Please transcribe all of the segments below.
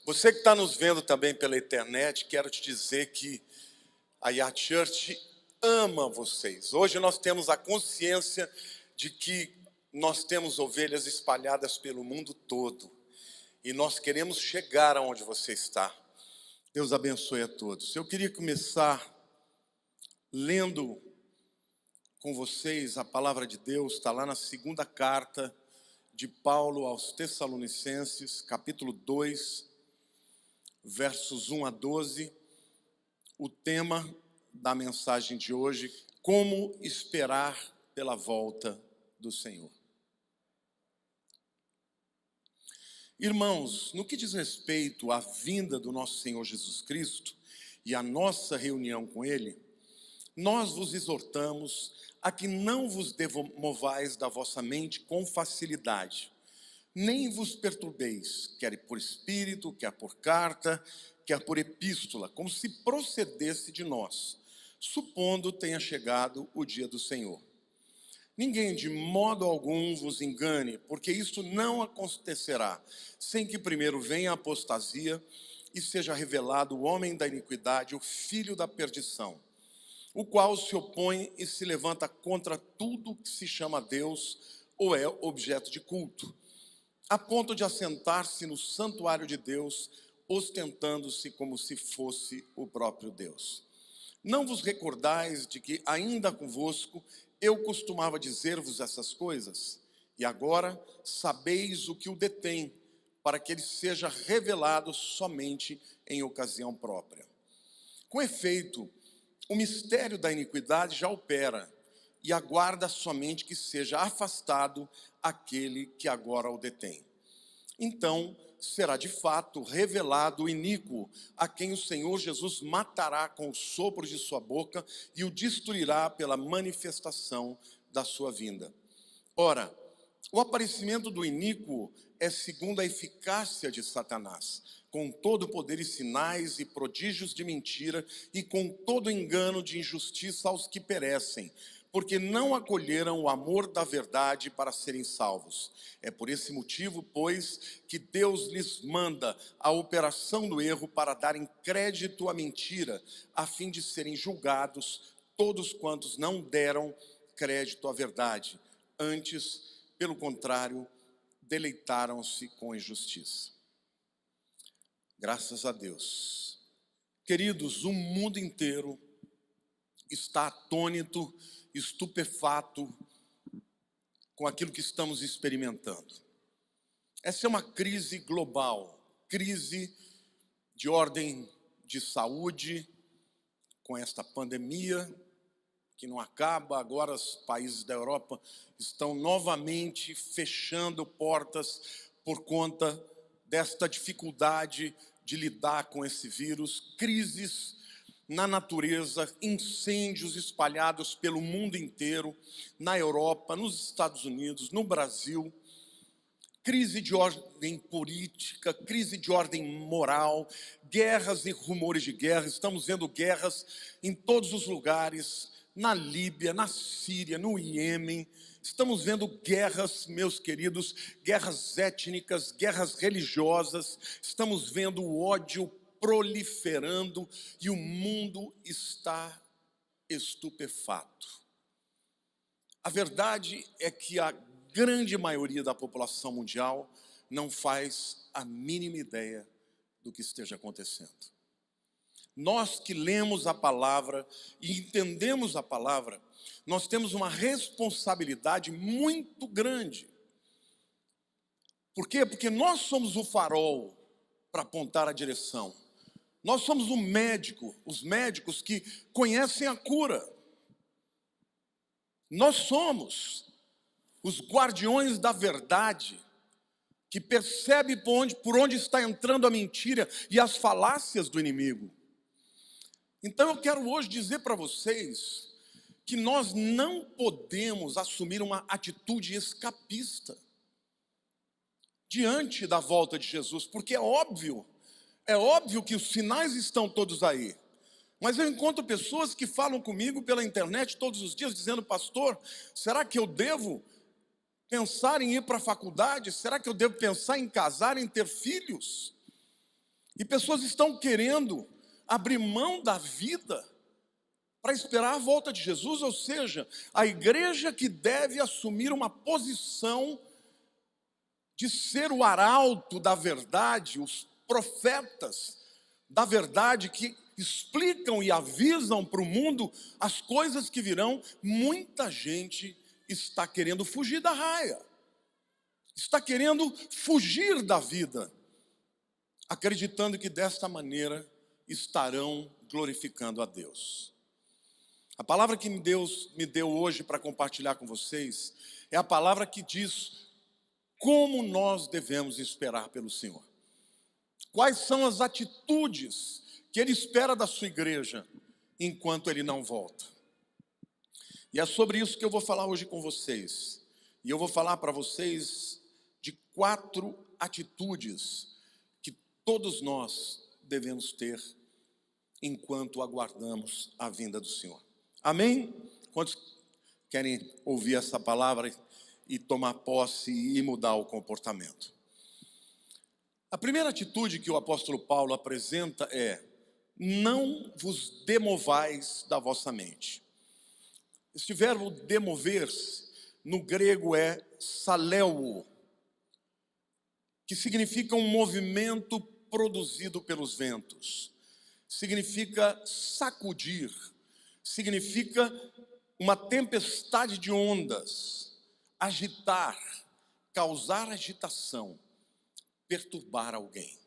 Você que está nos vendo também pela internet, quero te dizer que a Yard Church ama vocês. Hoje nós temos a consciência de que nós temos ovelhas espalhadas pelo mundo todo. E nós queremos chegar aonde você está. Deus abençoe a todos. Eu queria começar lendo com vocês a palavra de Deus. Está lá na segunda carta de Paulo aos Tessalonicenses, capítulo 2, versos 1 a 12. O tema da mensagem de hoje: como esperar pela volta do Senhor. Irmãos, no que diz respeito à vinda do nosso Senhor Jesus Cristo e à nossa reunião com Ele, nós vos exortamos a que não vos demovais da vossa mente com facilidade, nem vos perturbeis, quer por espírito, quer por carta, quer por epístola, como se procedesse de nós, supondo tenha chegado o dia do Senhor. Ninguém de modo algum vos engane, porque isto não acontecerá, sem que primeiro venha a apostasia e seja revelado o homem da iniquidade, o filho da perdição, o qual se opõe e se levanta contra tudo que se chama Deus ou é objeto de culto, a ponto de assentar-se no santuário de Deus, ostentando-se como se fosse o próprio Deus. Não vos recordais de que ainda convosco eu costumava dizer-vos essas coisas? E agora sabeis o que o detém, para que ele seja revelado somente em ocasião própria. Com efeito, o mistério da iniquidade já opera, e aguarda somente que seja afastado aquele que agora o detém. Então será de fato revelado o iníquo, a quem o Senhor Jesus matará com o sopro de sua boca e o destruirá pela manifestação da sua vinda. Ora, o aparecimento do iníquo é segundo a eficácia de Satanás, com todo poder e sinais e prodígios de mentira e com todo engano de injustiça aos que perecem, porque não acolheram o amor da verdade para serem salvos. É por esse motivo, pois, que Deus lhes manda a operação do erro para darem crédito à mentira, a fim de serem julgados todos quantos não deram crédito à verdade. Antes, pelo contrário, deleitaram-se com injustiça. Graças a Deus. Queridos, o mundo inteiro está atônito, estupefato com aquilo que estamos experimentando. Essa é uma crise global, crise de ordem de saúde, com esta pandemia que não acaba. Agora os países da Europa estão novamente fechando portas por conta desta dificuldade de lidar com esse vírus, crises na natureza, incêndios espalhados pelo mundo inteiro, na Europa, nos Estados Unidos, no Brasil, crise de ordem política, crise de ordem moral, guerras e rumores de guerra. Estamos vendo guerras em todos os lugares, na Líbia, na Síria, no Iêmen. Estamos vendo guerras, meus queridos, guerras étnicas, guerras religiosas. Estamos vendo o ódio proliferando e o mundo está estupefato. A verdade é que a grande maioria da população mundial não faz a mínima ideia do que esteja acontecendo. Nós que lemos a palavra e entendemos a palavra, nós temos uma responsabilidade muito grande. Por quê? Porque nós somos o farol para apontar a direção. Nós somos o médico, os médicos que conhecem a cura. Nós somos os guardiões da verdade, que percebe por onde está entrando a mentira e as falácias do inimigo. Então eu quero hoje dizer para vocês que nós não podemos assumir uma atitude escapista diante da volta de Jesus, porque é óbvio que os sinais estão todos aí. Mas eu encontro pessoas que falam comigo pela internet todos os dias, dizendo: pastor, será que eu devo pensar em ir para a faculdade? Será que eu devo pensar em casar, em ter filhos? E pessoas estão querendo abrir mão da vida para esperar a volta de Jesus, ou seja, a igreja que deve assumir uma posição de ser o arauto da verdade, os profetas da verdade que explicam e avisam para o mundo as coisas que virão. Muita gente está querendo fugir da raia, está querendo fugir da vida, acreditando que desta maneira estarão glorificando a Deus. A palavra que Deus me deu hoje para compartilhar com vocês é a palavra que diz como nós devemos esperar pelo Senhor. Quais são as atitudes que Ele espera da sua igreja enquanto Ele não volta. E é sobre isso que eu vou falar hoje com vocês. E eu vou falar para vocês de 4 atitudes que todos nós devemos ter enquanto aguardamos a vinda do Senhor. Amém? Quantos querem ouvir essa palavra e tomar posse e mudar o comportamento? A primeira atitude que o apóstolo Paulo apresenta é: não vos demovais da vossa mente. Este verbo demover-se no grego é saleo, que significa um movimento produzido pelos ventos, significa sacudir, significa uma tempestade de ondas, agitar, causar agitação, perturbar alguém.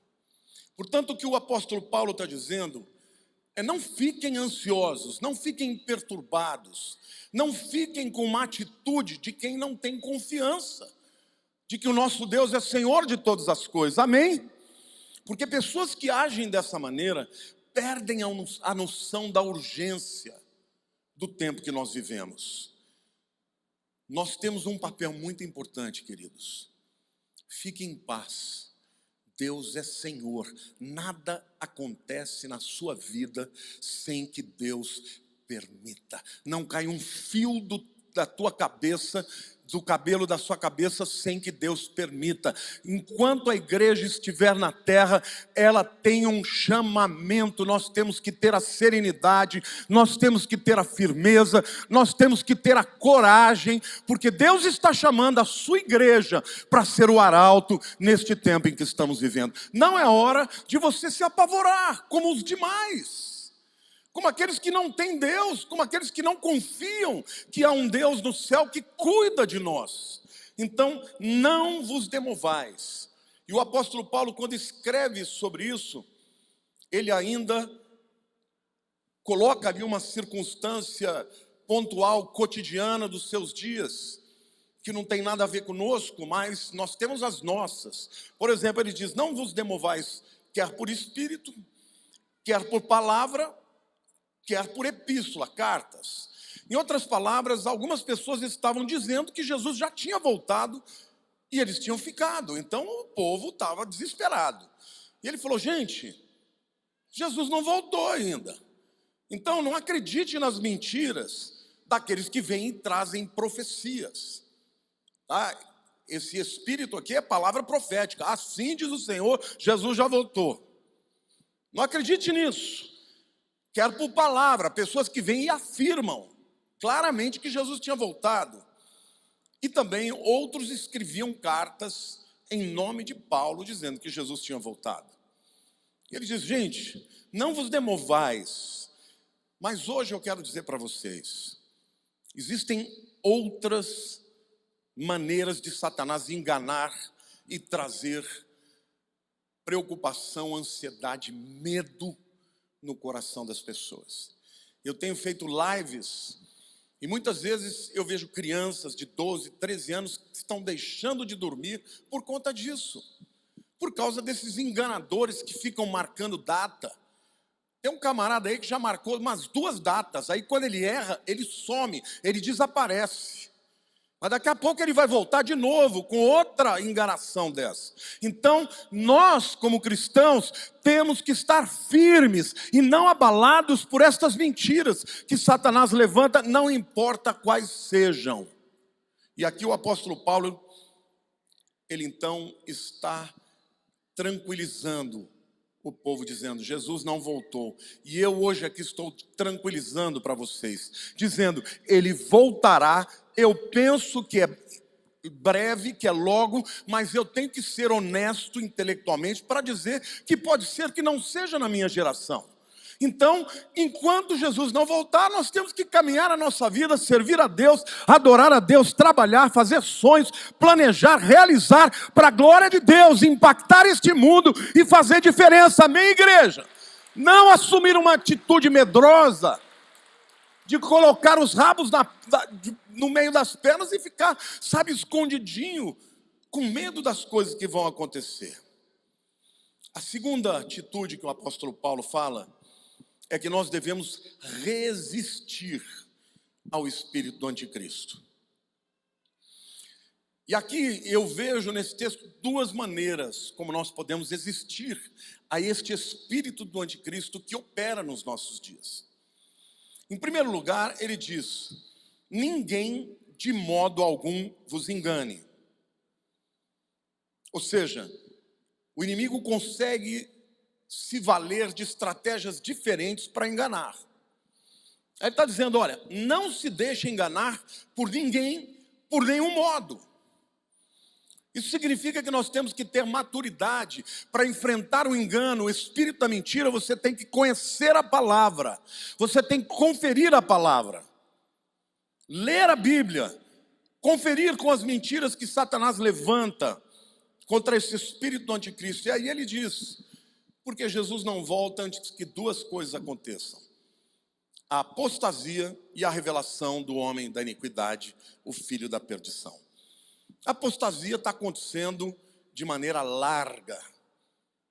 Portanto, o que o apóstolo Paulo está dizendo é: não fiquem ansiosos, não fiquem perturbados, não fiquem com uma atitude de quem não tem confiança de que o nosso Deus é Senhor de todas as coisas. Amém? Porque pessoas que agem dessa maneira perdem a noção da urgência do tempo que nós vivemos. Nós temos um papel muito importante, queridos. Fiquem em paz. Deus é Senhor. Nada acontece na sua vida sem que Deus permita. Não cai um fio da tua cabeça, do cabelo da sua cabeça, sem que Deus permita. Enquanto a igreja estiver na terra, ela tem um chamamento. Nós temos que ter a serenidade, nós temos que ter a firmeza, nós temos que ter a coragem, porque Deus está chamando a sua igreja para ser o arauto neste tempo em que estamos vivendo. Não é hora de você se apavorar como os demais, como aqueles que não têm Deus, como aqueles que não confiam que há um Deus no céu que cuida de nós. Então, não vos demovais. E o apóstolo Paulo, quando escreve sobre isso, ele ainda coloca ali uma circunstância pontual, cotidiana dos seus dias, que não tem nada a ver conosco, mas nós temos as nossas. Por exemplo, ele diz: não vos demovais, quer por espírito, quer por palavra, quer por epístola, cartas. Em outras palavras, algumas pessoas estavam dizendo que Jesus já tinha voltado e eles tinham ficado. Então o povo estava desesperado. E ele falou: gente, Jesus não voltou ainda. Então não acredite nas mentiras daqueles que vêm e trazem profecias. Tá? Esse espírito aqui é palavra profética. Assim diz o Senhor, Jesus já voltou. Não acredite nisso. Quer por palavra, pessoas que vêm e afirmam claramente que Jesus tinha voltado. E também outros escreviam cartas em nome de Paulo, dizendo que Jesus tinha voltado. E ele diz: gente, não vos demovais. Mas hoje eu quero dizer para vocês, existem outras maneiras de Satanás enganar e trazer preocupação, ansiedade, medo no coração das pessoas. Eu tenho feito lives e muitas vezes eu vejo crianças de 12, 13 anos que estão deixando de dormir por conta disso, por causa desses enganadores que ficam marcando data. Tem um camarada aí que já marcou umas 2 datas, aí quando ele erra, ele some, ele desaparece. Mas daqui a pouco ele vai voltar de novo com outra enganação dessa. Então, nós como cristãos temos que estar firmes e não abalados por estas mentiras que Satanás levanta, não importa quais sejam. E aqui o apóstolo Paulo, ele então está tranquilizando o povo dizendo: Jesus não voltou. E eu hoje aqui estou tranquilizando para vocês, dizendo: ele voltará. Eu penso que é breve, que é logo, mas eu tenho que ser honesto intelectualmente para dizer que pode ser que não seja na minha geração. Então, enquanto Jesus não voltar, nós temos que caminhar a nossa vida, servir a Deus, adorar a Deus, trabalhar, fazer sonhos, planejar, realizar para a glória de Deus, impactar este mundo e fazer diferença. Amém, igreja? Não assumir uma atitude medrosa de colocar os rabos no meio das pernas e ficar, sabe, escondidinho, com medo das coisas que vão acontecer. A segunda atitude que o apóstolo Paulo fala é que nós devemos resistir ao espírito do anticristo. E aqui eu vejo nesse texto duas maneiras como nós podemos resistir a este espírito do anticristo que opera nos nossos dias. Em primeiro lugar, ele diz: ninguém de modo algum vos engane. Ou seja, o inimigo consegue se valer de estratégias diferentes para enganar. Ele está dizendo: olha, não se deixe enganar por ninguém, por nenhum modo. Isso significa que nós temos que ter maturidade para enfrentar o engano, o espírito da mentira. Você tem que conhecer a palavra, você tem que conferir a palavra, ler a Bíblia, conferir com as mentiras que Satanás levanta contra esse espírito do anticristo. E aí ele diz: porque Jesus não volta antes que duas coisas aconteçam: a apostasia e a revelação do homem da iniquidade, o filho da perdição. A apostasia está acontecendo de maneira larga.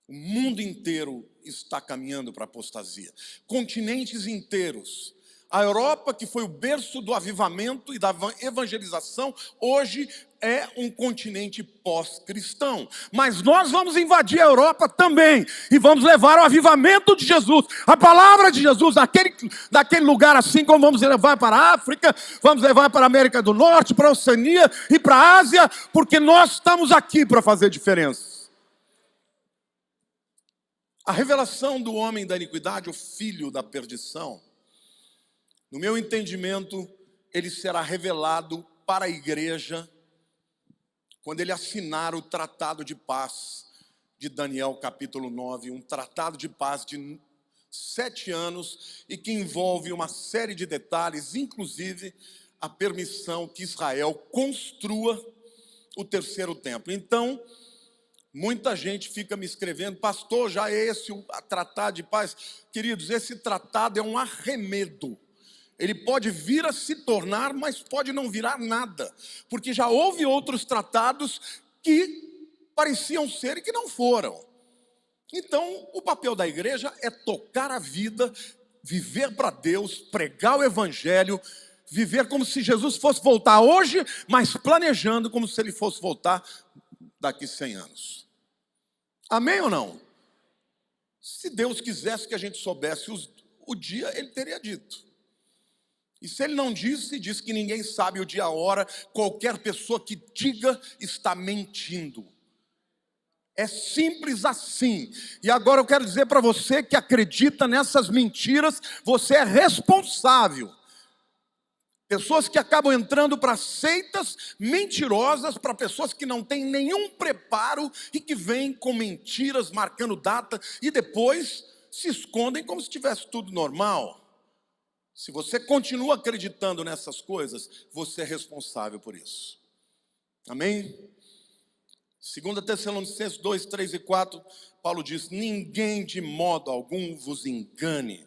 O mundo inteiro está caminhando para a apostasia. Continentes inteiros. A Europa, que foi o berço do avivamento e da evangelização, hoje é um continente pós-cristão. Mas nós vamos invadir a Europa também e vamos levar o avivamento de Jesus, a palavra de Jesus, daquele lugar, assim como vamos levar para a África, vamos levar para a América do Norte, para a Oceania e para a Ásia, porque nós estamos aqui para fazer diferença. A revelação do homem da iniquidade, o filho da perdição, no meu entendimento, ele será revelado para a igreja quando ele assinar o tratado de paz de Daniel capítulo 9, um tratado de paz de 7 anos e que envolve uma série de detalhes, inclusive a permissão que Israel construa o terceiro templo. Então, muita gente fica me escrevendo: pastor, já é esse o tratado de paz? Queridos, esse tratado é um arremedo. Ele pode vir a se tornar, mas pode não virar nada, porque já houve outros tratados que pareciam ser e que não foram. Então, o papel da igreja é tocar a vida, viver para Deus, pregar o evangelho, viver como se Jesus fosse voltar hoje, mas planejando como se ele fosse voltar daqui 100 anos. Amém ou não? Se Deus quisesse que a gente soubesse o dia, ele teria dito. E se ele não disse, diz que ninguém sabe o dia e a hora. Qualquer pessoa que diga está mentindo. É simples assim. E agora eu quero dizer para você que acredita nessas mentiras, você é responsável. Pessoas que acabam entrando para seitas mentirosas, para pessoas que não têm nenhum preparo e que vêm com mentiras, marcando data, e depois se escondem como se tivesse tudo normal. Se você continua acreditando nessas coisas, você é responsável por isso. Amém? 2 Tessalonicenses 2, 3 e 4, Paulo diz: ninguém de modo algum vos engane,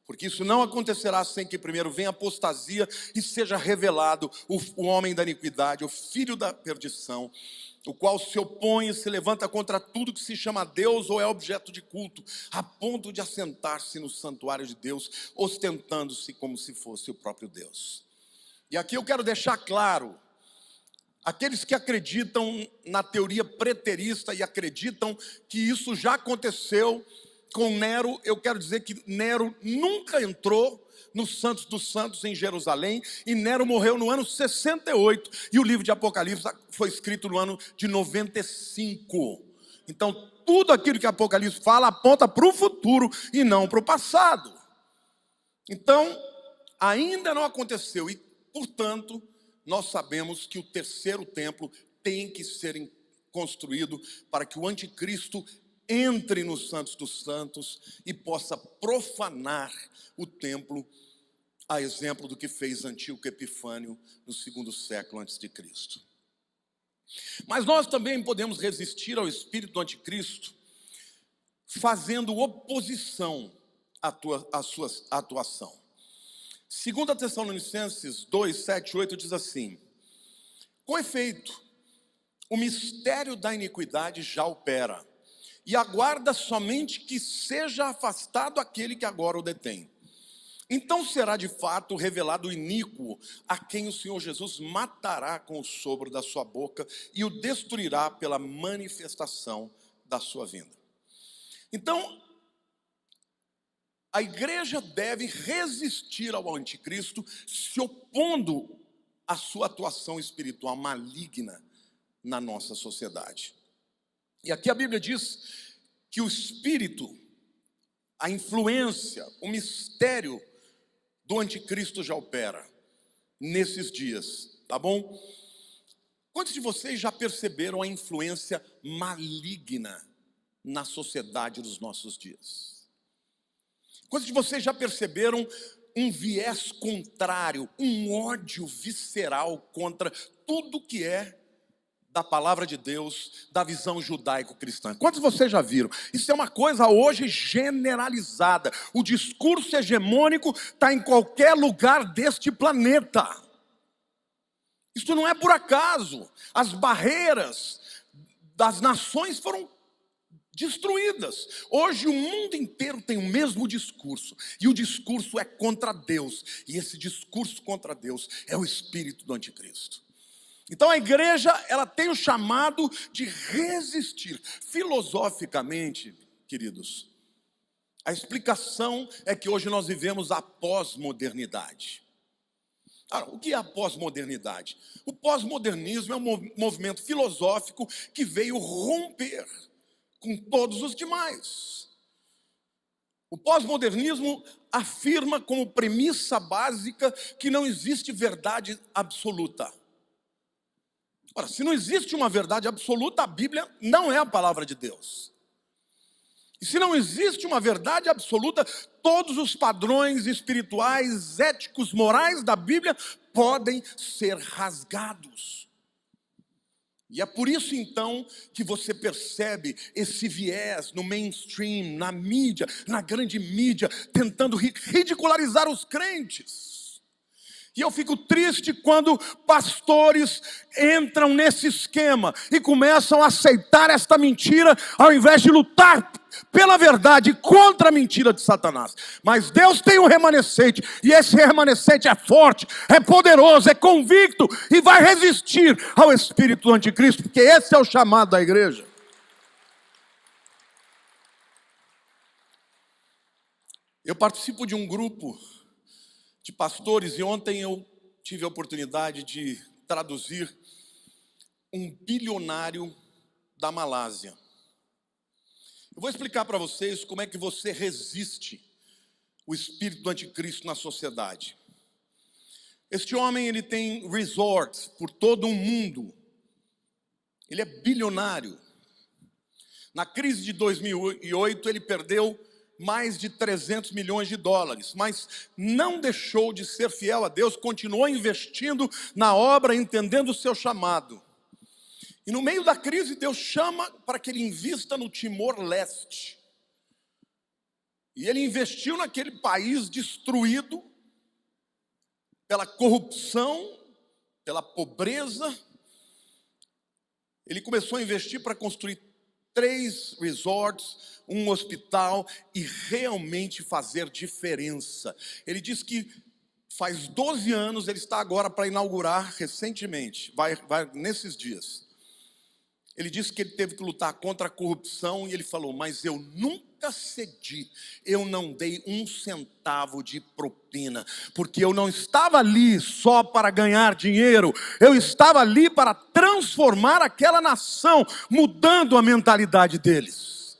porque isso não acontecerá sem que primeiro venha a apostasia e seja revelado o homem da iniquidade, o filho da perdição, o qual se opõe e se levanta contra tudo que se chama Deus ou é objeto de culto, a ponto de assentar-se no santuário de Deus, ostentando-se como se fosse o próprio Deus. E aqui eu quero deixar claro: aqueles que acreditam na teoria preterista e acreditam que isso já aconteceu com Nero, eu quero dizer que Nero nunca entrou nos Santos dos Santos em Jerusalém, e Nero morreu no ano 68, e o livro de Apocalipse foi escrito no ano de 95. Então, tudo aquilo que Apocalipse fala aponta para o futuro e não para o passado. Então, ainda não aconteceu e, portanto, nós sabemos que o terceiro templo tem que ser construído para que o anticristo entre nos Santos dos Santos e possa profanar o templo, a exemplo do que fez Antíoco Epifânio no 2º século antes de Cristo. Mas nós também podemos resistir ao espírito do anticristo fazendo oposição à sua atuação. 2 Tessalonicenses 2, 7, 8 diz assim: com efeito, o mistério da iniquidade já opera, e aguarda somente que seja afastado aquele que agora o detém. Então será de fato revelado o iníquo, a quem o Senhor Jesus matará com o sopro da sua boca e o destruirá pela manifestação da sua vinda. Então, a igreja deve resistir ao anticristo, se opondo à sua atuação espiritual maligna na nossa sociedade. E aqui a Bíblia diz que o espírito, a influência, o mistério do anticristo já opera nesses dias, tá bom? Quantos de vocês já perceberam a influência maligna na sociedade dos nossos dias? Quantos de vocês já perceberam um viés contrário, um ódio visceral contra tudo que é da palavra de Deus, da visão judaico-cristã? Quantos de vocês já viram? Isso é uma coisa hoje generalizada. O discurso hegemônico está em qualquer lugar deste planeta. Isso não é por acaso. As barreiras das nações foram destruídas. Hoje o mundo inteiro tem o mesmo discurso, e o discurso é contra Deus, e esse discurso contra Deus é o espírito do anticristo. Então a igreja, ela tem o chamado de resistir. Filosoficamente, queridos, a explicação é que hoje nós vivemos a pós-modernidade. O que é a pós-modernidade? O pós-modernismo é um movimento filosófico que veio romper com todos os demais. O pós-modernismo afirma como premissa básica que não existe verdade absoluta. Ora, se não existe uma verdade absoluta, a Bíblia não é a palavra de Deus. E se não existe uma verdade absoluta, todos os padrões espirituais, éticos, morais da Bíblia podem ser rasgados. E é por isso então que você percebe esse viés no mainstream, na mídia, na grande mídia, tentando ridicularizar os crentes. E eu fico triste quando pastores entram nesse esquema e começam a aceitar esta mentira, ao invés de lutar pela verdade, contra a mentira de Satanás. Mas Deus tem um remanescente, e esse remanescente é forte, é poderoso, é convicto, e vai resistir ao espírito do anticristo, porque esse é o chamado da igreja. Eu participo de um grupo de pastores, e ontem eu tive a oportunidade de traduzir um bilionário da Malásia. Eu vou explicar para vocês como é que você resiste o espírito do anticristo na sociedade. Este homem, ele tem resorts por todo o mundo. Ele é bilionário. Na crise de 2008, ele perdeu mais de 300 milhões de dólares, mas não deixou de ser fiel a Deus, continuou investindo na obra, entendendo o seu chamado. E no meio da crise, Deus chama para que ele invista no Timor-Leste. E ele investiu naquele país destruído pela corrupção, pela pobreza. Ele começou a investir para construir 3 resorts, um hospital, e realmente fazer diferença. Ele diz que faz 12 anos, ele está agora para inaugurar recentemente, vai nesses dias. Ele disse que ele teve que lutar contra a corrupção e ele falou: mas eu nunca cedi, eu não dei um centavo de propina, porque eu não estava ali só para ganhar dinheiro, eu estava ali para transformar aquela nação, mudando a mentalidade deles.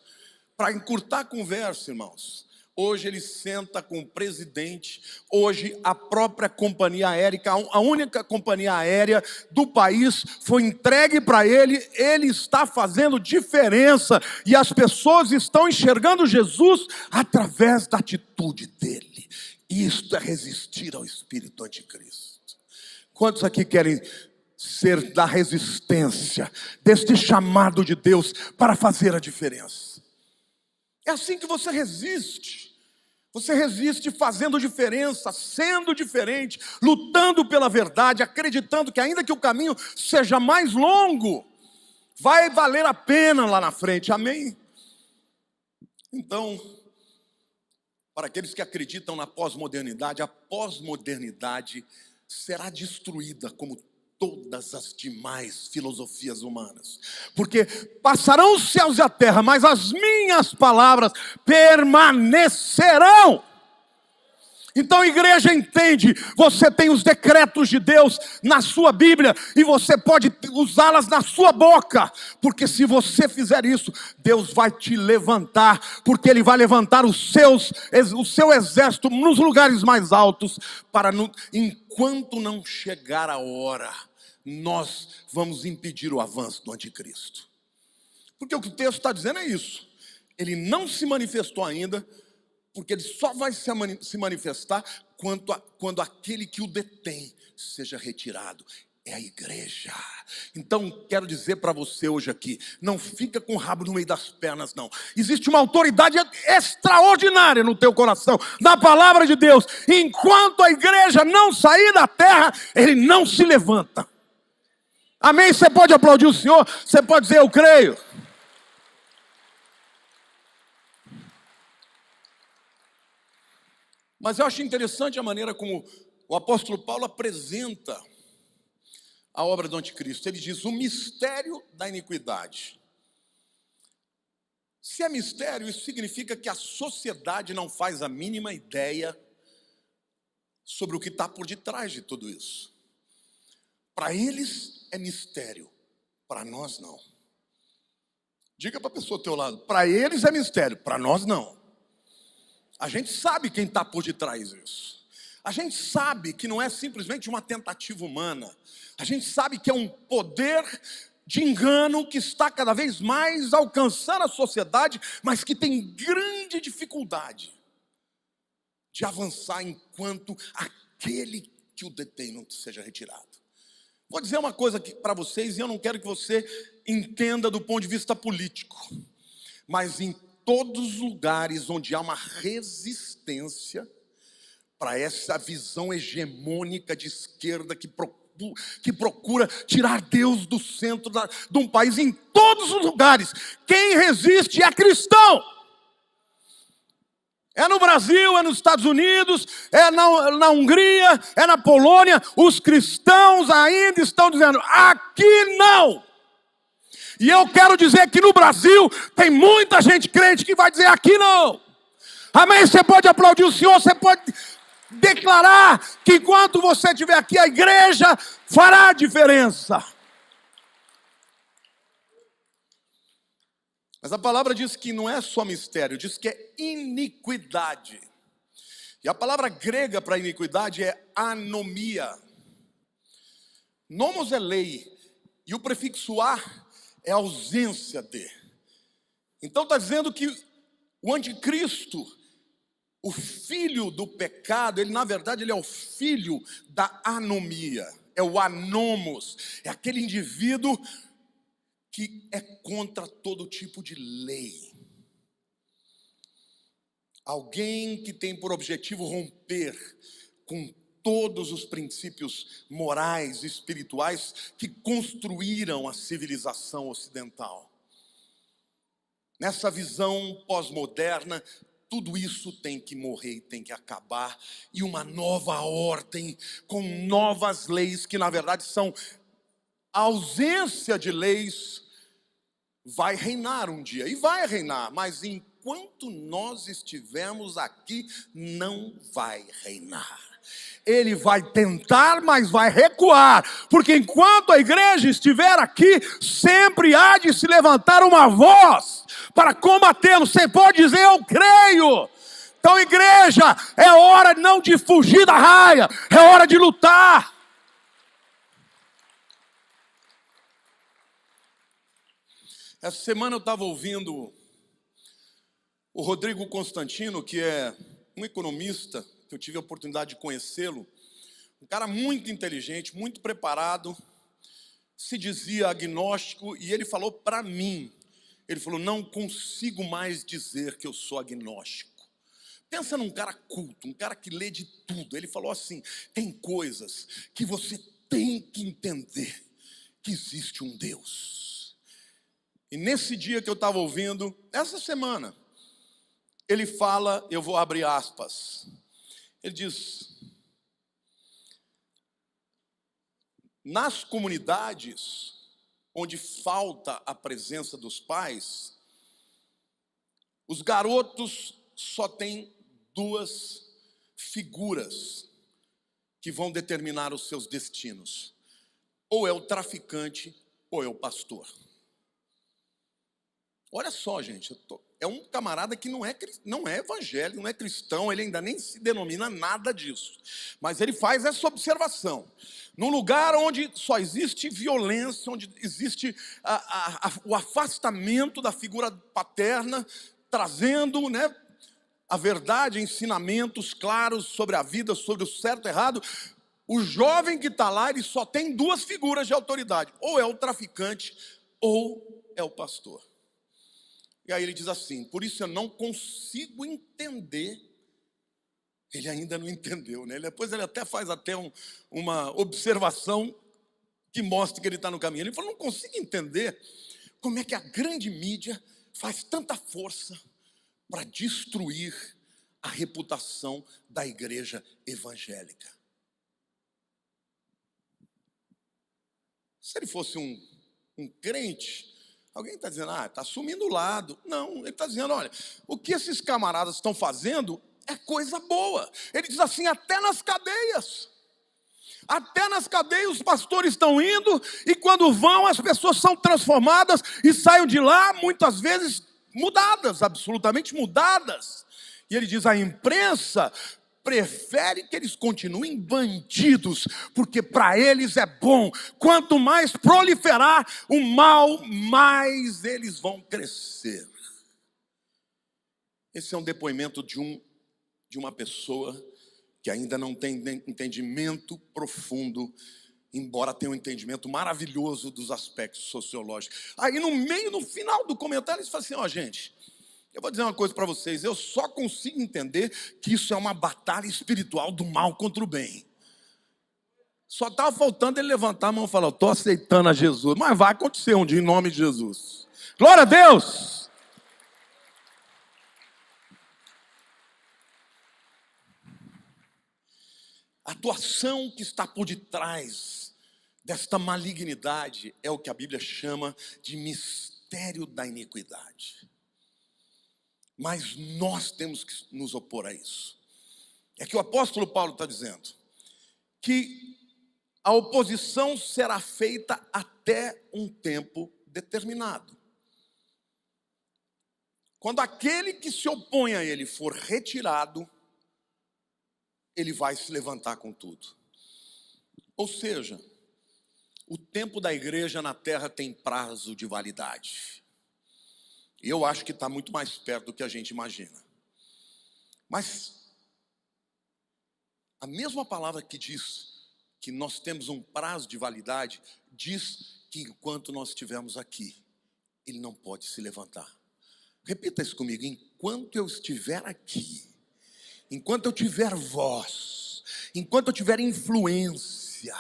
Para encurtar a conversa, irmãos, hoje ele senta com o presidente, hoje a própria companhia aérea, a única companhia aérea do país foi entregue para ele, ele está fazendo diferença e as pessoas estão enxergando Jesus através da atitude dele. Isto é resistir ao espírito anticristo. Quantos aqui querem ser da resistência, deste chamado de Deus para fazer a diferença? É assim que você resiste. Você resiste fazendo diferença, sendo diferente, lutando pela verdade, acreditando que ainda que o caminho seja mais longo, vai valer a pena lá na frente, amém? Então, para aqueles que acreditam na pós-modernidade, a pós-modernidade será destruída como todas as demais filosofias humanas, porque passarão os céus e a terra, mas as minhas palavras permanecerão. Então a igreja entende, você tem os decretos de Deus na sua Bíblia e você pode usá-las na sua boca, porque se você fizer isso, Deus vai te levantar, porque Ele vai levantar o seu exército nos lugares mais altos, enquanto não chegar a hora, nós vamos impedir o avanço do anticristo. Porque o que o texto está dizendo é isso. Ele não se manifestou ainda, porque ele só vai se manifestar quando aquele que o detém seja retirado. É a igreja. Então quero dizer para você hoje aqui, não fica com o rabo no meio das pernas não. Existe uma autoridade extraordinária no teu coração, na palavra de Deus. Enquanto a igreja não sair da terra, ele não se levanta. Amém? Você pode aplaudir o Senhor, você pode dizer eu creio. Mas eu acho interessante a maneira como o apóstolo Paulo apresenta a obra do anticristo. Ele diz o mistério da iniquidade. Se é mistério, isso significa que a sociedade não faz a mínima ideia sobre o que está por detrás de tudo isso. Para eles é mistério, para nós não. Diga para a pessoa ao teu lado, para eles é mistério, para nós não. A gente sabe quem está por detrás disso. A gente sabe que não é simplesmente uma tentativa humana. A gente sabe que é um poder de engano que está cada vez mais alcançando a sociedade, mas que tem grande dificuldade de avançar enquanto aquele que o detém não seja retirado. Vou dizer uma coisa para vocês, e eu não quero que você entenda do ponto de vista político, mas em todos os lugares onde há uma resistência para essa visão hegemônica de esquerda que procura tirar Deus do centro de um país, em todos os lugares, quem resiste é cristão. É no Brasil, é nos Estados Unidos, é na Hungria, é na Polônia, os cristãos ainda estão dizendo, aqui não. E eu quero dizer que no Brasil tem muita gente crente que vai dizer aqui não. Amém? Você pode aplaudir o Senhor, você pode declarar que enquanto você estiver aqui, a igreja fará a diferença. Mas a palavra diz que não é só mistério, diz que é iniquidade. E a palavra grega para iniquidade é anomia. Nomos é lei, e o prefixo a é ausência de. Então está dizendo que o anticristo, o filho do pecado, ele na verdade ele é o filho da anomia, é o anomos, é aquele indivíduo que é contra todo tipo de lei. Alguém que tem por objetivo romper com todos os princípios morais e espirituais que construíram a civilização ocidental. Nessa visão pós-moderna, tudo isso tem que morrer e tem que acabar, e uma nova ordem, com novas leis, que na verdade são a ausência de leis, vai reinar um dia, e vai reinar, mas enquanto nós estivermos aqui, não vai reinar. Ele vai tentar, mas vai recuar, porque enquanto a igreja estiver aqui, sempre há de se levantar uma voz para combatê-lo. Você pode dizer: eu creio. Então, igreja, é hora não de fugir da raia, é hora de lutar. Essa semana eu estava ouvindo o Rodrigo Constantino, que é um economista, que eu tive a oportunidade de conhecê-lo, um cara muito inteligente, muito preparado, se dizia agnóstico, e ele falou para mim, ele falou: não consigo mais dizer que eu sou agnóstico. Pensa num cara culto, um cara que lê de tudo. Ele falou assim: tem coisas que você tem que entender, que existe um Deus. E nesse dia que eu estava ouvindo, essa semana, ele fala, eu vou abrir aspas, ele diz: nas comunidades onde falta a presença dos pais, os garotos só têm duas figuras que vão determinar os seus destinos: ou é o traficante ou é o pastor. Olha só, gente, é um camarada que não é evangélico, não é cristão, ele ainda nem se denomina nada disso. Mas ele faz essa observação: num lugar onde só existe violência, onde existe o afastamento da figura paterna, trazendo, a verdade, ensinamentos claros sobre a vida, sobre o certo e errado, o jovem que está lá, ele só tem duas figuras de autoridade: ou é o traficante, ou é o pastor. E aí ele diz assim: por isso eu não consigo entender. Ele ainda não entendeu, Depois ele até faz uma observação que mostra que ele está no caminho. Ele falou: não consigo entender como é que a grande mídia faz tanta força para destruir a reputação da igreja evangélica. Se ele fosse um crente, alguém está dizendo: está assumindo o lado. Não, ele está dizendo: olha, o que esses camaradas estão fazendo é coisa boa. Ele diz assim: até nas cadeias os pastores estão indo, e quando vão, as pessoas são transformadas e saem de lá, muitas vezes mudadas, absolutamente mudadas. E ele diz: a imprensa prefere que eles continuem bandidos, porque para eles é bom. Quanto mais proliferar o mal, mais eles vão crescer. Esse é um depoimento de uma pessoa que ainda não tem entendimento profundo, embora tenha um entendimento maravilhoso dos aspectos sociológicos. Aí no final do comentário, eles falam assim: gente, eu vou dizer uma coisa para vocês, eu só consigo entender que isso é uma batalha espiritual do mal contra o bem. Só estava faltando ele levantar a mão e falar: estou aceitando a Jesus. Mas vai acontecer um dia, em nome de Jesus. Glória a Deus! A atuação que está por detrás desta malignidade é o que a Bíblia chama de mistério da iniquidade. Mas nós temos que nos opor a isso. É que o apóstolo Paulo está dizendo que a oposição será feita até um tempo determinado. Quando aquele que se opõe a ele for retirado, ele vai se levantar com tudo. Ou seja, o tempo da igreja na terra tem prazo de validade. E eu acho que está muito mais perto do que a gente imagina. Mas a mesma palavra que diz que nós temos um prazo de validade, diz que enquanto nós estivermos aqui, ele não pode se levantar. Repita isso comigo: enquanto eu estiver aqui, enquanto eu tiver voz, enquanto eu tiver influência,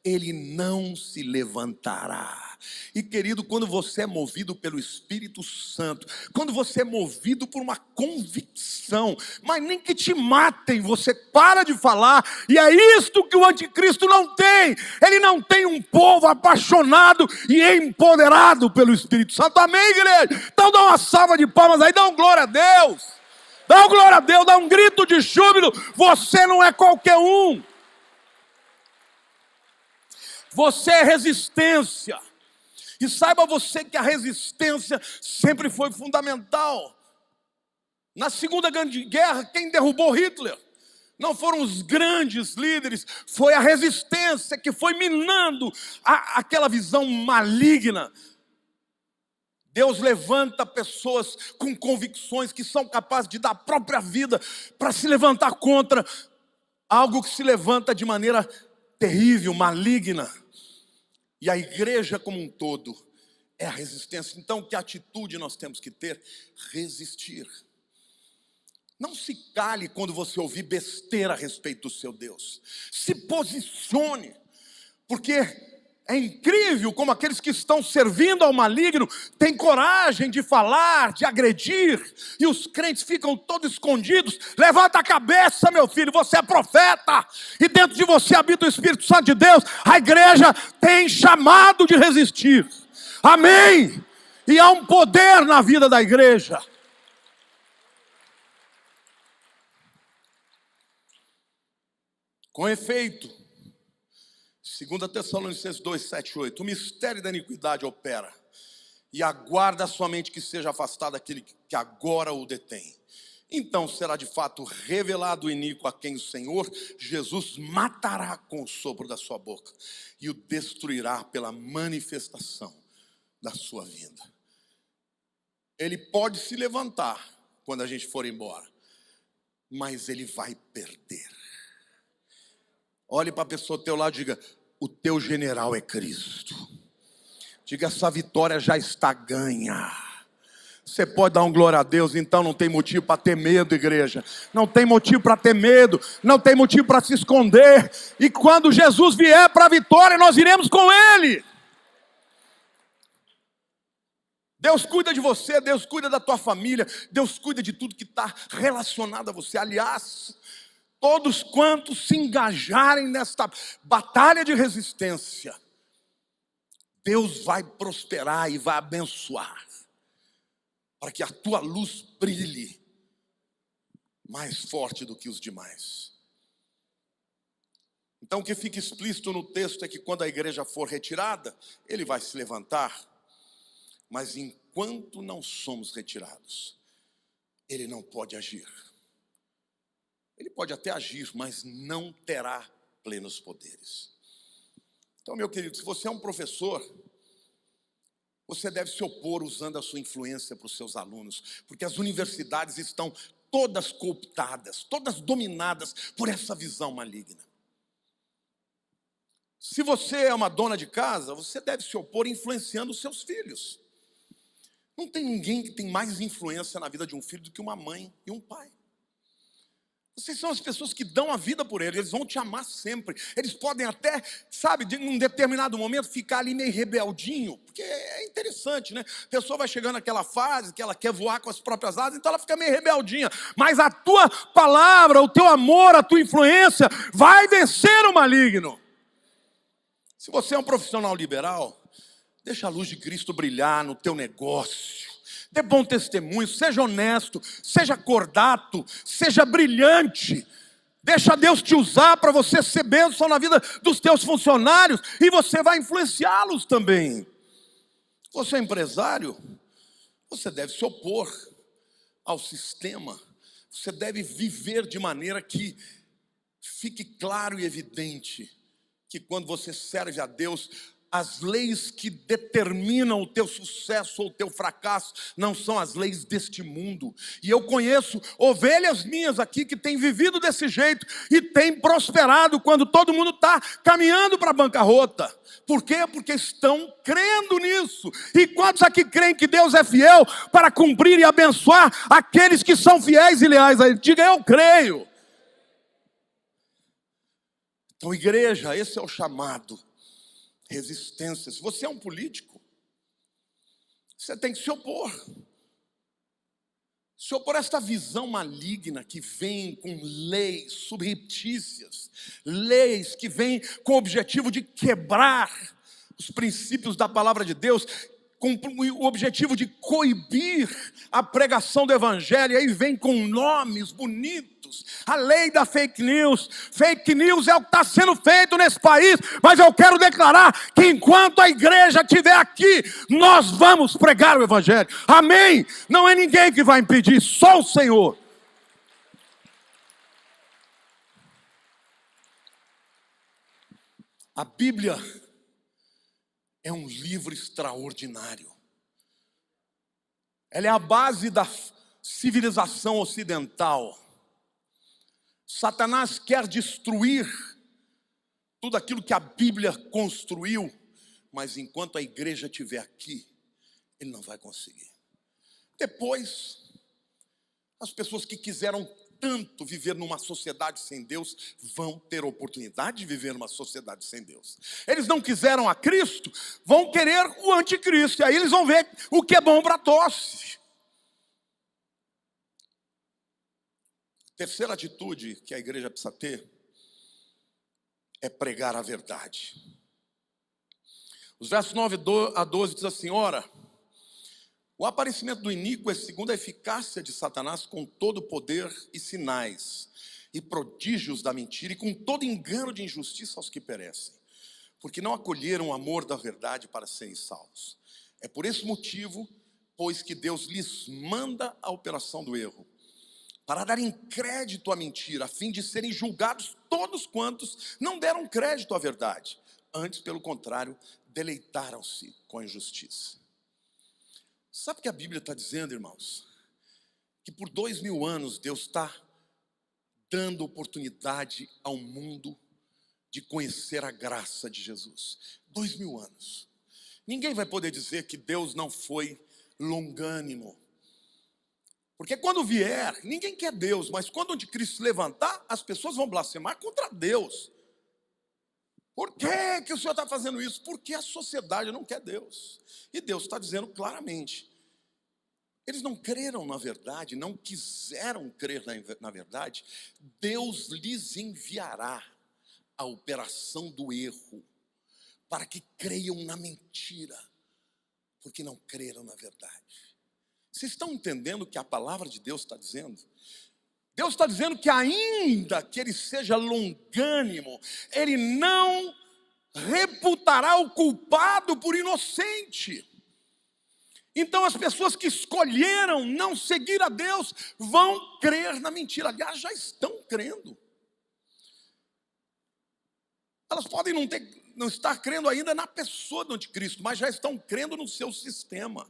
ele não se levantará. E querido, quando você é movido pelo Espírito Santo, quando você é movido por uma convicção, mas nem que te matem, você para de falar. E é isto que o anticristo não tem. Ele não tem um povo apaixonado e empoderado pelo Espírito Santo. Amém, igreja? Então dá uma salva de palmas aí, dá um glória a Deus. Dá um glória a Deus, dá um grito de júbilo. Você não é qualquer um. Você é resistência. E saiba você que a resistência sempre foi fundamental. Na Segunda Grande Guerra, quem derrubou Hitler não foram os grandes líderes, foi a resistência que foi minando aquela visão maligna. Deus levanta pessoas com convicções que são capazes de dar a própria vida para se levantar contra algo que se levanta de maneira terrível, maligna. E a igreja como um todo é a resistência. Então, que atitude nós temos que ter? Resistir. Não se cale quando você ouvir besteira a respeito do seu Deus. Se posicione, porque é incrível como aqueles que estão servindo ao maligno têm coragem de falar, de agredir, e os crentes ficam todos escondidos. Levanta a cabeça, meu filho, você é profeta, e dentro de você habita o Espírito Santo de Deus. A igreja tem chamado de resistir. Amém? E há um poder na vida da igreja. Com efeito, 2 Tessalonicenses 2, 7, 8, o mistério da iniquidade opera, e aguarda somente que seja afastado aquele que agora o detém. Então será de fato revelado o iníquo, a quem o Senhor Jesus matará com o sopro da sua boca, e o destruirá pela manifestação da sua vinda. Ele pode se levantar quando a gente for embora, mas ele vai perder. Olhe para a pessoa ao teu lado e diga: o teu general é Cristo. Diga: essa vitória já está ganha. Você pode dar um glória a Deus? Então não tem motivo para ter medo, igreja. Não tem motivo para ter medo. Não tem motivo para se esconder. E quando Jesus vier para a vitória, nós iremos com Ele. Deus cuida de você, Deus cuida da tua família, Deus cuida de tudo que está relacionado a você. Aliás, todos quantos se engajarem nesta batalha de resistência, Deus vai prosperar e vai abençoar, para que a tua luz brilhe mais forte do que os demais. Então o que fica explícito no texto é que quando a igreja for retirada, ele vai se levantar, mas enquanto não somos retirados, ele não pode agir. Ele pode até agir, mas não terá plenos poderes. Então, meu querido, se você é um professor, você deve se opor usando a sua influência para os seus alunos, porque as universidades estão todas cooptadas, todas dominadas por essa visão maligna. Se você é uma dona de casa, você deve se opor influenciando os seus filhos. Não tem ninguém que tem mais influência na vida de um filho do que uma mãe e um pai. Vocês são as pessoas que dão a vida por eles vão te amar sempre. Eles podem até, sabe, em um determinado momento ficar ali meio rebeldinho, porque é interessante, né? A pessoa vai chegando naquela fase que ela quer voar com as próprias asas, então ela fica meio rebeldinha. Mas a tua palavra, o teu amor, a tua influência vai vencer o maligno. Se você é um profissional liberal, deixa a luz de Cristo brilhar no teu negócio. Dê bom testemunho, seja honesto, seja cordato, seja brilhante. Deixa Deus te usar para você ser bênção na vida dos teus funcionários e você vai influenciá-los também. Você é empresário, você deve se opor ao sistema. Você deve viver de maneira que fique claro e evidente que quando você serve a Deus, as leis que determinam o teu sucesso ou o teu fracasso não são as leis deste mundo. E eu conheço ovelhas minhas aqui que têm vivido desse jeito e têm prosperado quando todo mundo está caminhando para a bancarrota. Por quê? Porque estão crendo nisso. E quantos aqui creem que Deus é fiel para cumprir e abençoar aqueles que são fiéis e leais a Ele? Diga: eu creio. Então, igreja, esse é o chamado. resistência. Se você é um político, você tem que se opor. Se opor a esta visão maligna que vem com leis subreptícias, leis que vêm com o objetivo de quebrar os princípios da palavra de Deus, com o objetivo de coibir a pregação do evangelho. E aí vem com nomes bonitos, a lei da fake news. Fake news é o que está sendo feito nesse país, mas eu quero declarar que enquanto a igreja estiver aqui, nós vamos pregar o evangelho. Amém? Não é ninguém que vai impedir, só o Senhor. A Bíblia é um livro extraordinário. Ela é a base da civilização ocidental. Satanás quer destruir tudo aquilo que a Bíblia construiu, mas enquanto a igreja estiver aqui, ele não vai conseguir. Depois, as pessoas que quiseram tanto viver numa sociedade sem Deus vão ter oportunidade de viver numa sociedade sem Deus. Eles não quiseram a Cristo, vão querer o anticristo, e aí eles vão ver o que é bom para tosse. Terceira atitude que a igreja precisa ter é pregar a verdade. Os versos 9 a 12 diz assim: ora, o aparecimento do iníquo é segundo a eficácia de Satanás, com todo poder e sinais e prodígios da mentira, e com todo engano de injustiça aos que perecem, porque não acolheram o amor da verdade para serem salvos. É por esse motivo, pois, que Deus lhes manda a operação do erro, para darem crédito à mentira, a fim de serem julgados todos quantos não deram crédito à verdade. Antes, pelo contrário, deleitaram-se com a injustiça. Sabe o que a Bíblia está dizendo, irmãos? Que por 2000 anos Deus está dando oportunidade ao mundo de conhecer a graça de Jesus. 2000 anos. Ninguém vai poder dizer que Deus não foi longânimo. Porque quando vier, ninguém quer Deus, mas quando o anticristo se levantar, as pessoas vão blasfemar contra Deus. Por que o Senhor está fazendo isso? Porque a sociedade não quer Deus. E Deus está dizendo claramente: eles não creram na verdade, não quiseram crer na verdade. Deus lhes enviará a operação do erro, para que creiam na mentira, porque não creram na verdade. Vocês estão entendendo o que a palavra de Deus está dizendo? Deus está dizendo que ainda que ele seja longânimo, ele não reputará o culpado por inocente. Então as pessoas que escolheram não seguir a Deus vão crer na mentira. Aliás, já estão crendo. Elas podem não estar crendo ainda na pessoa do anticristo, mas já estão crendo no seu sistema.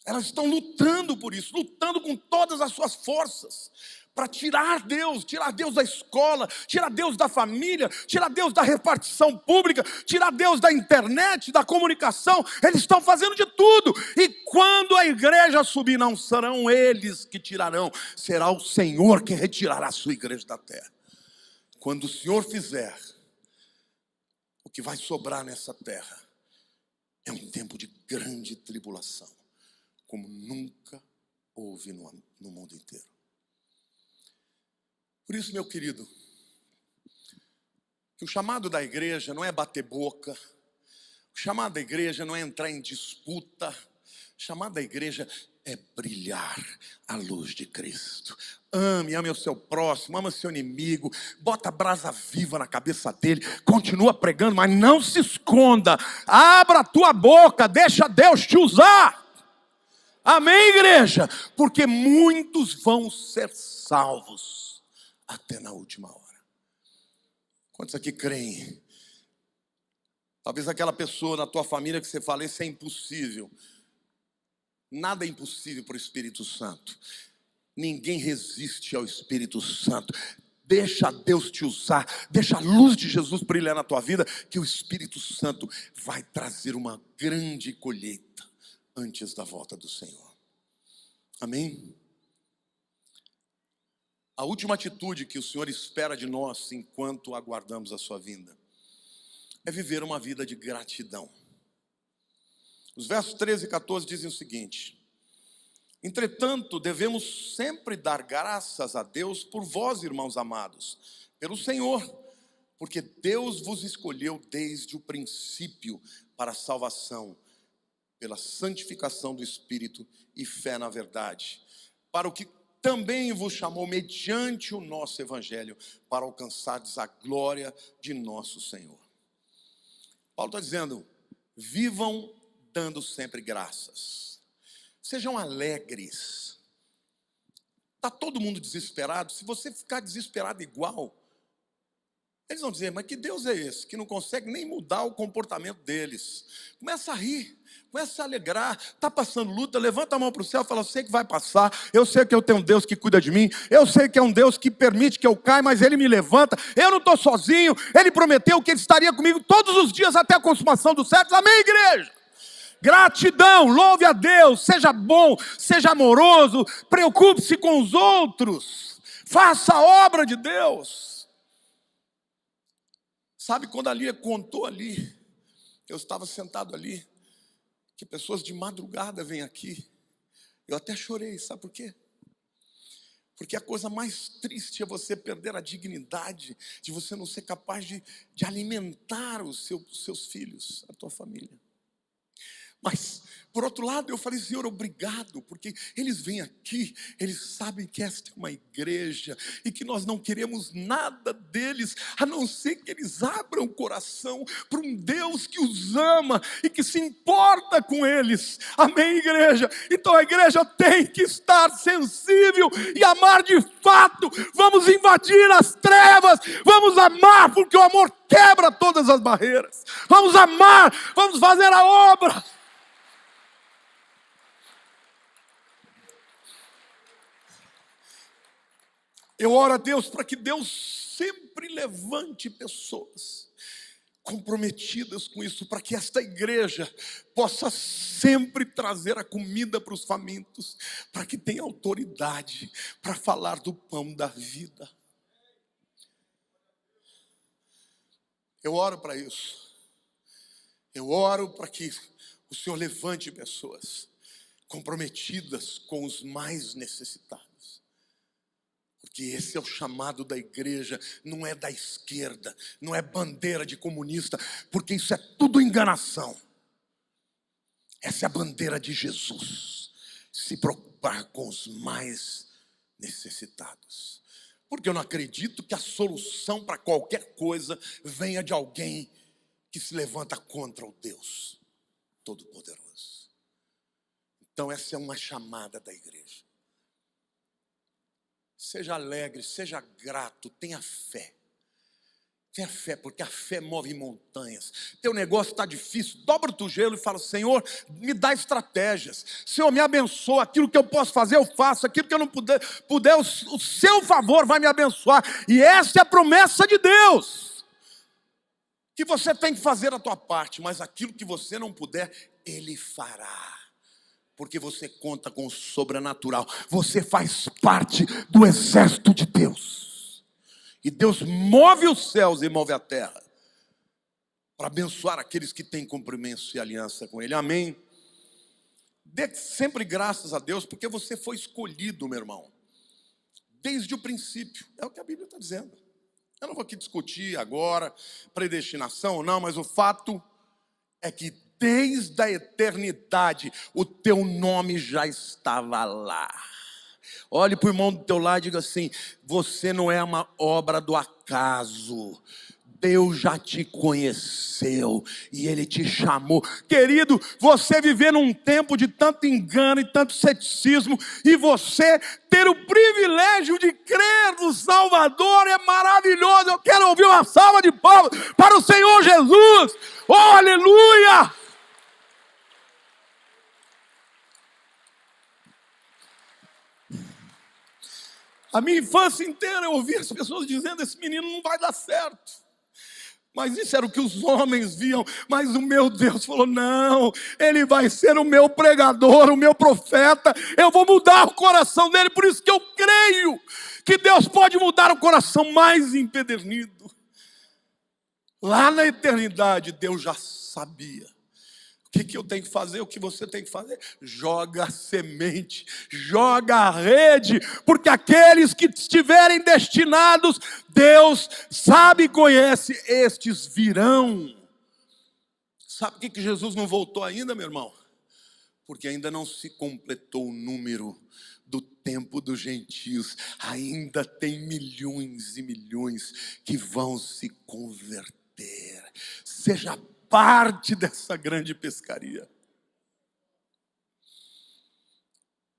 Elas estão lutando por isso, lutando com todas as suas forças, para tirar Deus da escola, tirar Deus da família, tirar Deus da repartição pública, tirar Deus da internet, da comunicação. Eles estão fazendo de tudo. E quando a igreja subir, não serão eles que tirarão, será o Senhor que retirará a sua igreja da terra. Quando o Senhor fizer, o que vai sobrar nessa terra é um tempo de grande tribulação, como nunca houve no mundo inteiro. Por isso, meu querido, que o chamado da igreja não é bater boca, o chamado da igreja não é entrar em disputa, o chamado da igreja é brilhar a luz de Cristo. Ame o seu próximo, ama seu inimigo, bota a brasa viva na cabeça dele, continua pregando, mas não se esconda, abra a tua boca, deixa Deus te usar. Amém, igreja? Porque muitos vão ser salvos até na última hora. Quantos aqui creem? Talvez aquela pessoa na tua família que você fala: isso é impossível. Nada é impossível para o Espírito Santo. Ninguém resiste ao Espírito Santo. Deixa Deus te usar, deixa a luz de Jesus brilhar na tua vida, que o Espírito Santo vai trazer uma grande colheita antes da volta do Senhor. Amém? A última atitude que o Senhor espera de nós enquanto aguardamos a sua vinda é viver uma vida de gratidão. Os versos 13 e 14 dizem o seguinte: entretanto, devemos sempre dar graças a Deus por vós, irmãos amados, pelo Senhor, porque Deus vos escolheu desde o princípio para a salvação, pela santificação do Espírito e fé na verdade, para o que também vos chamou mediante o nosso Evangelho, para alcançardes a glória de nosso Senhor. Paulo está dizendo: vivam dando sempre graças, sejam alegres. Está todo mundo desesperado? Se você ficar desesperado igual, eles vão dizer: mas que Deus é esse, que não consegue nem mudar o comportamento deles? Começa a rir, começa a alegrar. Está passando luta, levanta a mão para o céu e fala: eu sei que vai passar, eu sei que eu tenho um Deus que cuida de mim, eu sei que é um Deus que permite que eu caia, mas Ele me levanta, eu não estou sozinho, Ele prometeu que Ele estaria comigo todos os dias até a consumação dos séculos. Amém, igreja? Gratidão, louve a Deus, seja bom, seja amoroso, preocupe-se com os outros, faça a obra de Deus. Sabe, quando a Lia contou ali, eu estava sentado ali, que pessoas de madrugada vêm aqui, eu até chorei. Sabe por quê? Porque a coisa mais triste é você perder a dignidade, de você não ser capaz de alimentar os seus filhos, a tua família. Mas, por outro lado, eu falei: Senhor, obrigado, porque eles vêm aqui, eles sabem que esta é uma igreja e que nós não queremos nada deles, a não ser que eles abram o coração para um Deus que os ama e que se importa com eles. Amém, igreja? Então a igreja tem que estar sensível e amar de fato. Vamos invadir as trevas, vamos amar, porque o amor quebra todas as barreiras. Vamos amar, vamos fazer a obra. Eu oro a Deus para que Deus sempre levante pessoas comprometidas com isso, para que esta igreja possa sempre trazer a comida para os famintos, para que tenha autoridade para falar do pão da vida. Eu oro para isso. Eu oro para que o Senhor levante pessoas comprometidas com os mais necessitados. Porque esse é o chamado da igreja, não é da esquerda, não é bandeira de comunista, porque isso é tudo enganação. Essa é a bandeira de Jesus, se preocupar com os mais necessitados. Porque eu não acredito que a solução para qualquer coisa venha de alguém que se levanta contra o Deus Todo-Poderoso. Então essa é uma chamada da igreja. Seja alegre, seja grato, tenha fé. Tenha fé, porque a fé move montanhas. Teu negócio está difícil, dobra o teu gelo e fala: Senhor, me dá estratégias. Senhor, me abençoa. Aquilo que eu posso fazer, eu faço. Aquilo que eu não puder, o seu favor vai me abençoar. E essa é a promessa de Deus. Que você tem que fazer a tua parte, mas aquilo que você não puder, Ele fará. Porque você conta com o sobrenatural. Você faz parte do exército de Deus. E Deus move os céus e move a terra para abençoar aqueles que têm compromisso e aliança com Ele. Amém? Dê sempre graças a Deus, porque você foi escolhido, meu irmão, desde o princípio. É o que a Bíblia está dizendo. Eu não vou aqui discutir agora predestinação ou não, mas o fato é que desde a eternidade o teu nome já estava lá. Olhe para o irmão do teu lado e diga assim: você não é uma obra do acaso. Deus já te conheceu e Ele te chamou. Querido, você viver num tempo de tanto engano e tanto ceticismo, e você ter o privilégio de crer no Salvador é maravilhoso. Eu quero ouvir uma salva de palmas para o Senhor Jesus. Oh, aleluia! A minha infância inteira eu ouvi as pessoas dizendo: esse menino não vai dar certo. Mas isso era o que os homens viam. Mas o meu Deus falou: não, ele vai ser o meu pregador, o meu profeta. Eu vou mudar o coração dele. Por isso que eu creio que Deus pode mudar o coração mais empedernido. Lá na eternidade, Deus já sabia. O que eu tenho que fazer? O que você tem que fazer? Joga a semente, joga a rede, porque aqueles que estiverem destinados, Deus sabe e conhece, estes virão. Sabe por que Jesus não voltou ainda, meu irmão? Porque ainda não se completou o número do tempo dos gentios. Ainda tem milhões e milhões que vão se converter. Seja parte dessa grande pescaria.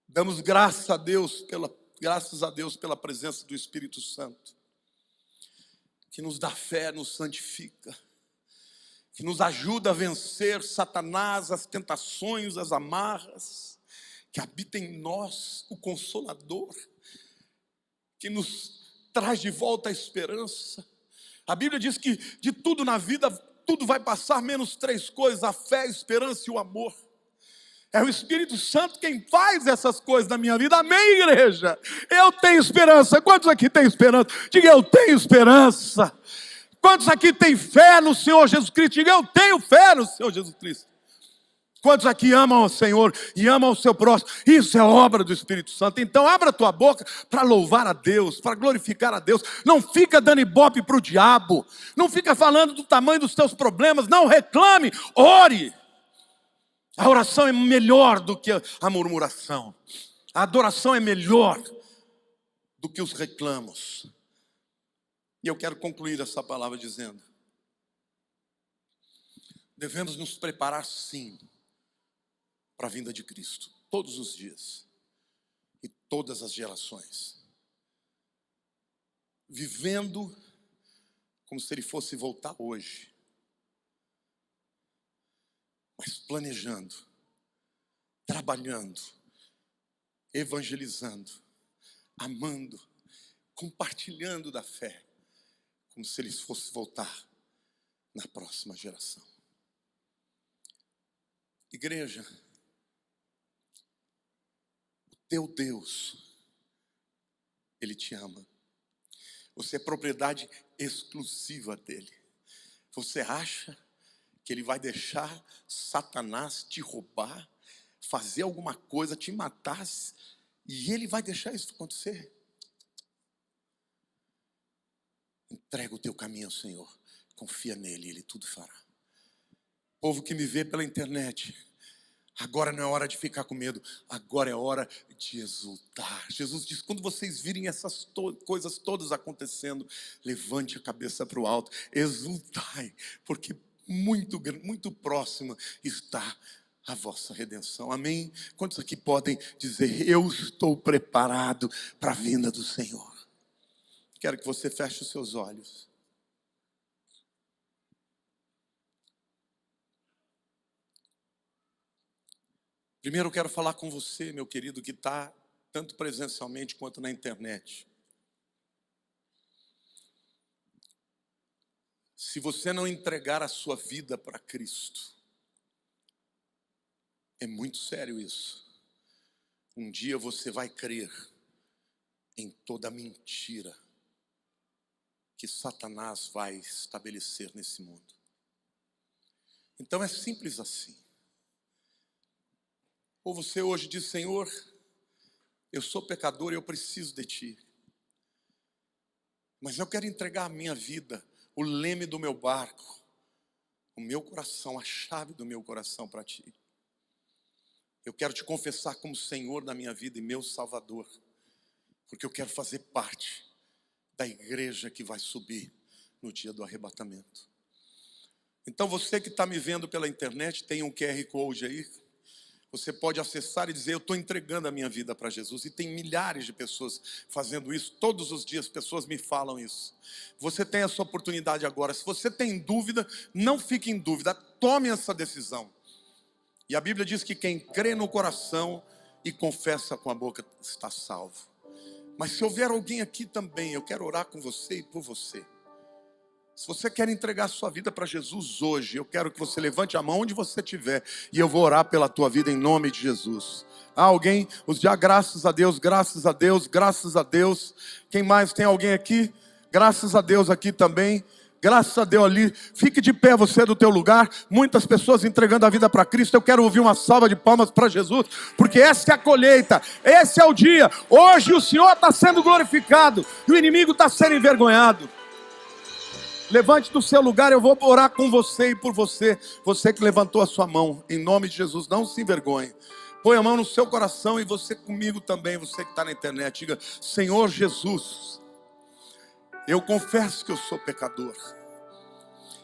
Damos graças a Deus pela presença do Espírito Santo, que nos dá fé, nos santifica, que nos ajuda a vencer Satanás, as tentações, as amarras, que habita em nós o Consolador, que nos traz de volta a esperança. A Bíblia diz que de tudo na vida, tudo vai passar, menos 3 coisas: a fé, a esperança e o amor. É o Espírito Santo quem faz essas coisas na minha vida. Amém, igreja? Eu tenho esperança. Quantos aqui têm esperança? Diga: eu tenho esperança. Quantos aqui têm fé no Senhor Jesus Cristo? Diga: eu tenho fé no Senhor Jesus Cristo. Quantos aqui amam o Senhor e amam o seu próximo? Isso é obra do Espírito Santo. Então abra a tua boca para louvar a Deus, para glorificar a Deus. Não fica dando ibope para o diabo. Não fica falando do tamanho dos teus problemas. Não reclame, ore. A oração é melhor do que a murmuração. A adoração é melhor do que os reclamos. E eu quero concluir essa palavra dizendo: devemos nos preparar sim para a vinda de Cristo, todos os dias e todas as gerações, vivendo como se Ele fosse voltar hoje, mas planejando, trabalhando, evangelizando, amando, compartilhando da fé, como se Ele fosse voltar na próxima geração. Igreja, o teu Deus, Ele te ama. Você é propriedade exclusiva dEle. Você acha que Ele vai deixar Satanás te roubar, fazer alguma coisa, te matar, e Ele vai deixar isso acontecer? Entrega o teu caminho ao Senhor, confia nele, Ele tudo fará. Povo que me vê pela internet, agora não é hora de ficar com medo, agora é hora de exultar. Jesus diz: quando vocês virem essas coisas todas acontecendo, levante a cabeça para o alto, exultai, porque muito próxima está a vossa redenção. Amém? Quantos aqui podem dizer: eu estou preparado para a vinda do Senhor? Quero que você feche os seus olhos. Primeiro eu quero falar com você, meu querido, que está tanto presencialmente quanto na internet. Se você não entregar a sua vida para Cristo, é muito sério isso. Um dia você vai crer em toda a mentira que Satanás vai estabelecer nesse mundo. Então é simples assim. Ou você hoje diz: Senhor, eu sou pecador e eu preciso de Ti, mas eu quero entregar a minha vida, o leme do meu barco, o meu coração, a chave do meu coração para Ti. Eu quero Te confessar como Senhor da minha vida e meu Salvador, porque eu quero fazer parte da igreja que vai subir no dia do arrebatamento. Então você que está me vendo pela internet, tem um QR Code aí. Você pode acessar e dizer: eu estou entregando a minha vida para Jesus. E tem milhares de pessoas fazendo isso. Todos os dias pessoas me falam isso. Você tem essa oportunidade agora. Se você tem dúvida, não fique em dúvida. Tome essa decisão. E a Bíblia diz que quem crê no coração e confessa com a boca está salvo. Mas se houver alguém aqui também, eu quero orar com você e por você. Se você quer entregar a sua vida para Jesus hoje, eu quero que você levante a mão onde você estiver e eu vou orar pela tua vida em nome de Jesus. Há alguém? Graças a Deus, graças a Deus, graças a Deus. Quem mais? Tem alguém aqui? Graças a Deus aqui também. Graças a Deus ali. Fique de pé você do teu lugar. Muitas pessoas entregando a vida para Cristo. Eu quero ouvir uma salva de palmas para Jesus, porque essa é a colheita, esse é o dia. Hoje o Senhor está sendo glorificado e o inimigo está sendo envergonhado. Levante do seu lugar, eu vou orar com você e por você. Você que levantou a sua mão, em nome de Jesus, não se envergonhe. Põe a mão no seu coração e você comigo também, você que está na internet. Diga: Senhor Jesus, eu confesso que eu sou pecador.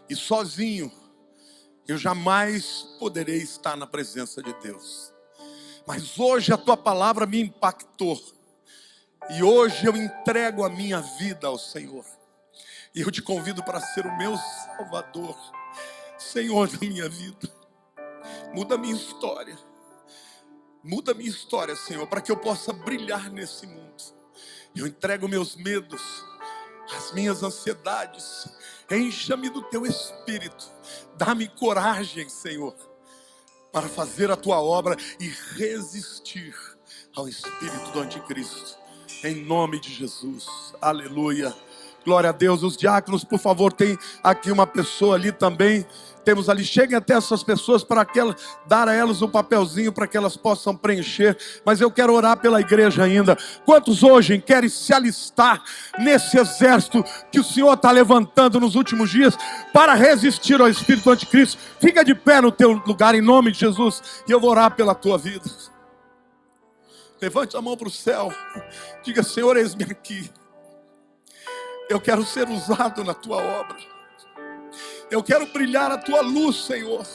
E sozinho eu jamais poderei estar na presença de Deus. Mas hoje a tua palavra me impactou. E hoje eu entrego a minha vida ao Senhor. E eu te convido para ser o meu Salvador, Senhor da minha vida. Muda a minha história. Muda a minha história, Senhor, para que eu possa brilhar nesse mundo. Eu entrego meus medos, as minhas ansiedades. Encha-me do teu Espírito. Dá-me coragem, Senhor, para fazer a tua obra e resistir ao espírito do anticristo. Em nome de Jesus. Aleluia. Glória a Deus. Os diáconos, por favor, tem aqui uma pessoa ali também. Temos ali, cheguem até essas pessoas para dar a elas um papelzinho para que elas possam preencher. Mas eu quero orar pela igreja ainda. Quantos hoje querem se alistar nesse exército que o Senhor está levantando nos últimos dias para resistir ao espírito anticristo? Fica de pé no teu lugar em nome de Jesus e eu vou orar pela tua vida. Levante a mão para o céu. Diga: Senhor, eis-me aqui. Eu quero ser usado na tua obra. Eu quero brilhar a tua luz, Senhor.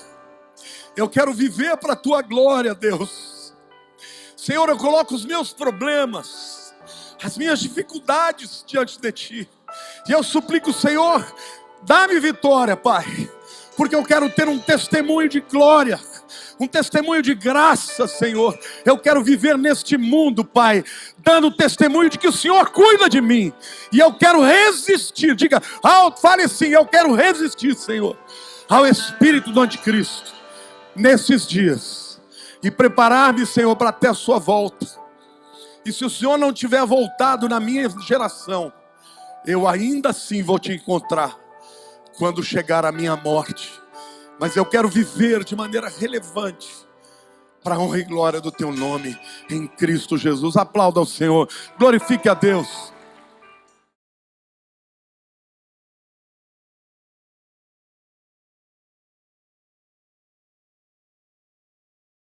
Eu quero viver para a tua glória, Deus. Senhor, eu coloco os meus problemas, as minhas dificuldades diante de ti. E eu suplico, Senhor, dá-me vitória, Pai. Porque eu quero ter um testemunho de glória, um testemunho de graça, Senhor. Eu quero viver neste mundo, Pai, dando testemunho de que o Senhor cuida de mim. E eu quero resistir, diga alto, fale assim: eu quero resistir, Senhor, ao espírito do anticristo, nesses dias. E preparar-me, Senhor, para até a sua volta. E se o Senhor não tiver voltado na minha geração, eu ainda assim vou te encontrar quando chegar a minha morte. Mas eu quero viver de maneira relevante para a honra e glória do teu nome em Cristo Jesus. Aplauda ao Senhor, glorifique a Deus.